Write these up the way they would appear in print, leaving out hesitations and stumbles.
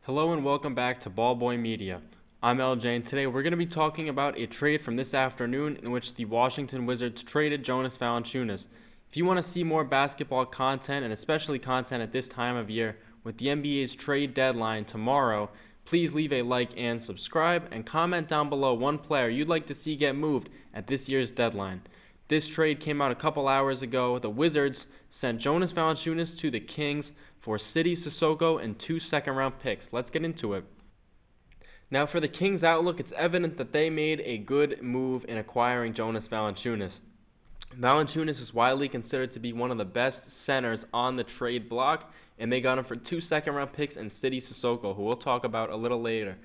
Hello and welcome back to Ballboy Media. I'm LJ and today we're going to be talking about a trade from this afternoon in which the Washington Wizards traded Jonas Valanciunas. If you want to see more basketball content and especially content at this time of year with the NBA's trade deadline tomorrow, please leave a like and subscribe and comment down below one player you'd like to see get moved at this year's deadline. This trade came out a couple hours ago. The Wizards sent Jonas Valanciunas to the Kings for Sidy Cissoko and 2 second-round picks. Let's get into it. Now, for the Kings' outlook, it's evident that they made a good move in acquiring Jonas Valanciunas. Valanciunas is widely considered to be one of the best centers on the trade block, and they got him for 2 second-round picks and Sidy Cissoko, who we'll talk about a little later.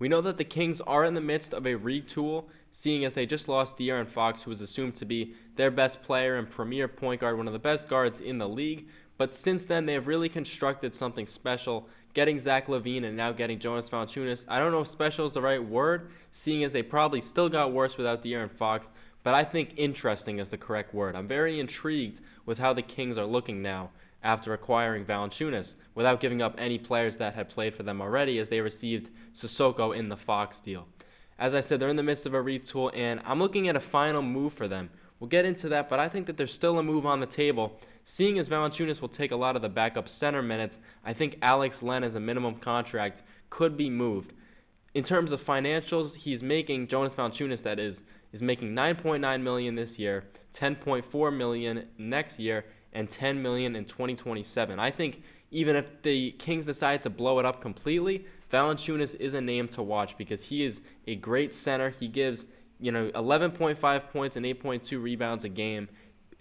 We know that the Kings are in the midst of a retool, seeing as they just lost De'Aaron Fox, who was assumed to be their best player and premier point guard, one of the best guards in the league. But since then, they have really constructed something special, getting Zach LaVine and now getting Jonas Valanciunas. I don't know if special is the right word, seeing as they probably still got worse without De'Aaron Fox, but I think interesting is the correct word. I'm very intrigued with how the Kings are looking now after acquiring Valanciunas, without giving up any players that had played for them already, as they received Cissoko in the Fox deal. As I said, they're in the midst of a retool, and I'm looking at a final move for them. We'll get into that, but I think that there's still a move on the table. Seeing as Valanciunas will take a lot of the backup center minutes, I think Alex Len as a minimum contract could be moved. In terms of financials, he's making, Jonas Valanciunas that is making $9.9 million this year, $10.4 million next year, and $10 million in 2027. I think even if the Kings decide to blow it up completely, Valanciunas is a name to watch because he is a great center. He gives 11.5 points and 8.2 rebounds a game,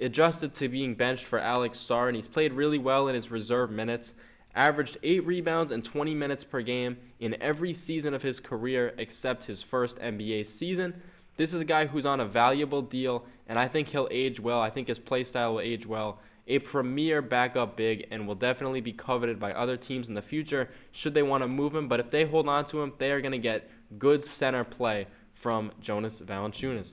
adjusted to being benched for Alex Sarr, and he's played really well in his reserve minutes, averaged 8 rebounds and 20 minutes per game in every season of his career except his first NBA season. This is a guy who's on a valuable deal, and I think he'll age well. I think his play style will age well. A premier backup big, and will definitely be coveted by other teams in the future should they want to move him, but if they hold on to him, they are going to get good center play from Jonas Valanciunas.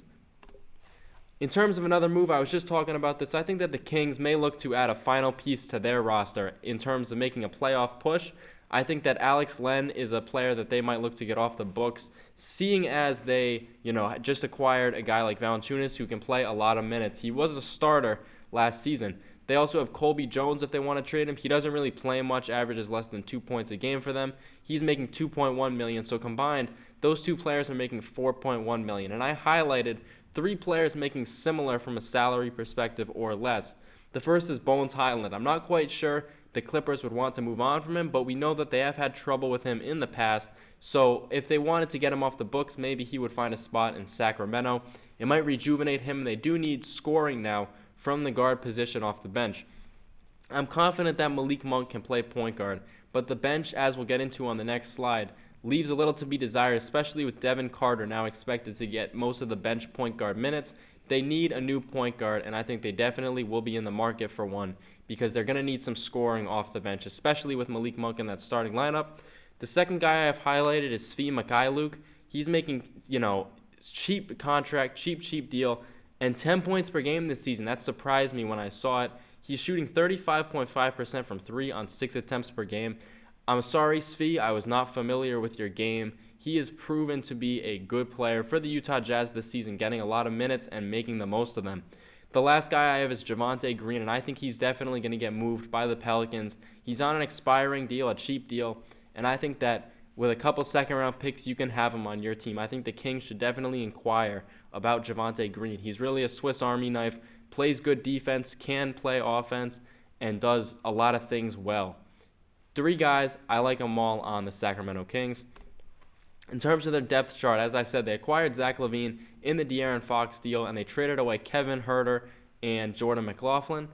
In terms of another move, I was just talking about this, I think that the Kings may look to add a final piece to their roster in terms of making a playoff push. I think that Alex Len is a player that they might look to get off the books, seeing as they, just acquired a guy like Valanciunas who can play a lot of minutes. He was a starter last season. They also have Colby Jones if they want to trade him. He doesn't really play much, averages less than 2 points a game for them. He's making $2.1 million, so combined, those two players are making $4.1 million. And I highlighted 3 players making similar from a salary perspective or less. The first is Bones Hyland. I'm not quite sure the Clippers would want to move on from him, but we know that they have had trouble with him in the past. So if they wanted to get him off the books, maybe he would find a spot in Sacramento. It might rejuvenate him. They do need scoring now from the guard position off the bench. I'm confident that Malik Monk can play point guard, but the bench, as we'll get into on the next slide, leaves a little to be desired, especially with Devin Carter now expected to get most of the bench point guard minutes. They need a new point guard, and I think they definitely will be in the market for one because they're going to need some scoring off the bench, especially with Malik Monk in that starting lineup. The second guy I have highlighted is Svi Mykhailiuk. He's making, cheap contract, cheap deal, and 10 points per game this season. That surprised me when I saw it. He's shooting 35.5% from 3 on 6 attempts per game. I'm sorry, Svi, I was not familiar with your game. He has proven to be a good player for the Utah Jazz this season, getting a lot of minutes and making the most of them. The last guy I have is Javonte Green, and I think he's definitely going to get moved by the Pelicans. He's on an expiring deal, a cheap deal, and I think that with a couple second-round picks, you can have him on your team. I think the Kings should definitely inquire about Javonte Green. He's really a Swiss Army knife, plays good defense, can play offense, and does a lot of things well. 3 guys, I like them all on the Sacramento Kings. In terms of their depth chart, as I said, they acquired Zach LaVine in the De'Aaron Fox deal, and they traded away Kevin Huerter and Jordan McLaughlin.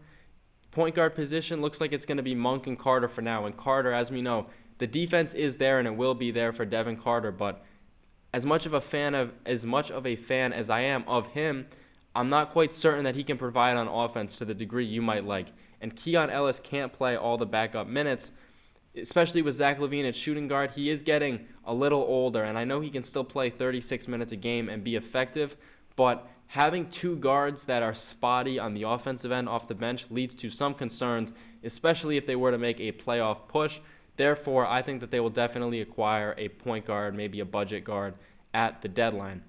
Point guard position looks like it's going to be Monk and Carter for now. And Carter, as we know, the defense is there and it will be there for Devin Carter, but as much of a fan as I am of him, I'm not quite certain that he can provide on offense to the degree you might like. And Keon Ellis can't play all the backup minutes, especially with Zach LaVine at shooting guard. He is getting a little older, and I know he can still play 36 minutes a game and be effective, but having 2 guards that are spotty on the offensive end off the bench leads to some concerns, especially if they were to make a playoff push. Therefore, I think that they will definitely acquire a point guard, maybe a budget guard, at the deadline.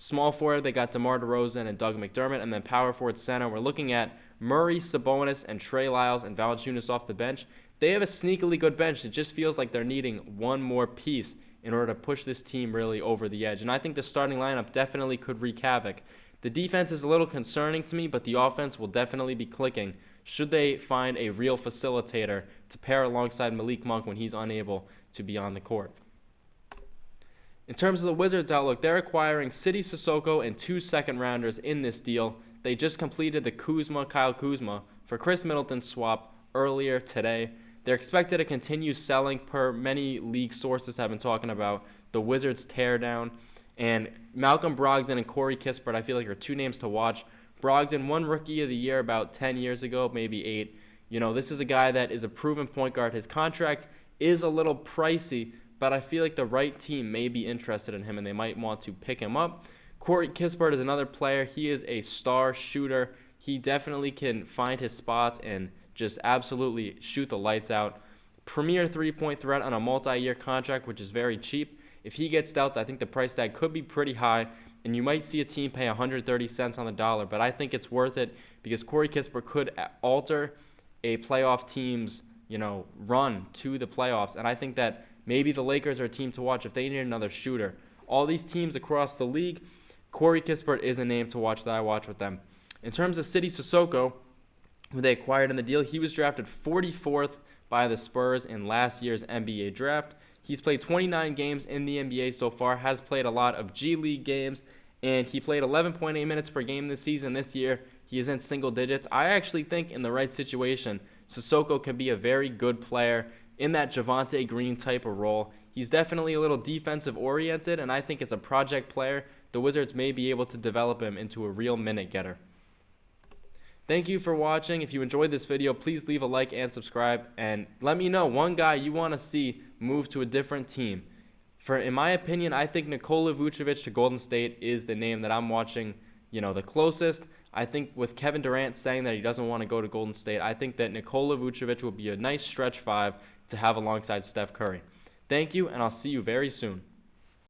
Small forward, they got DeMar DeRozan and Doug McDermott, and then power forward center, we're looking at Murray, Sabonis, and Trey Lyles and Valanciunas off the bench. They have a sneakily good bench. It just feels like they're needing one more piece in order to push this team really over the edge. And I think the starting lineup definitely could wreak havoc. The defense is a little concerning to me, but the offense will definitely be clicking should they find a real facilitator to pair alongside Malik Monk when he's unable to be on the court. In terms of the Wizards' outlook, they're acquiring Sidy Cissoko and 2 second-rounders in this deal. They just completed the Kyle Kuzma for Chris Middleton swap earlier today. They're expected to continue selling, per many league sources have been talking about the Wizards' teardown. And Malcolm Brogdon and Corey Kispert, I feel like, are 2 names to watch. Brogdon won Rookie of the Year about 10 years ago, maybe 8. This is a guy that is a proven point guard. His contract is a little pricey, but I feel like the right team may be interested in him, and they might want to pick him up. Corey Kispert is another player. He is a star shooter. He definitely can find his spots and just absolutely shoot the lights out. Premier three-point threat on a multi-year contract, which is very cheap. If he gets dealt, I think the price tag could be pretty high, and you might see a team pay 130 cents on the dollar, but I think it's worth it because Corey Kispert could alter a playoff team's, run to the playoffs, and I think that maybe the Lakers are a team to watch if they need another shooter. All these teams across the league, Corey Kispert is a name to watch that I watch with them. In terms of Sidy Cissoko, who they acquired in the deal, he was drafted 44th by the Spurs in last year's NBA draft. He's played 29 games in the NBA so far, has played a lot of G League games, and he played 11.8 minutes per game this season. This year, he is in single digits. I actually think in the right situation, Cissoko can be a very good player in that Javonte Green type of role. He's definitely a little defensive oriented, and I think as a project player, the Wizards may be able to develop him into a real minute getter. Thank you for watching. If you enjoyed this video, please leave a like and subscribe, and let me know one guy you want to see move to a different team. In my opinion, I think Nikola Vucevic to Golden State is the name that I'm watching, the closest. I think with Kevin Durant saying that he doesn't want to go to Golden State, I think that Nikola Vucevic will be a nice stretch 5 to have alongside Steph Curry. Thank you, and I'll see you very soon.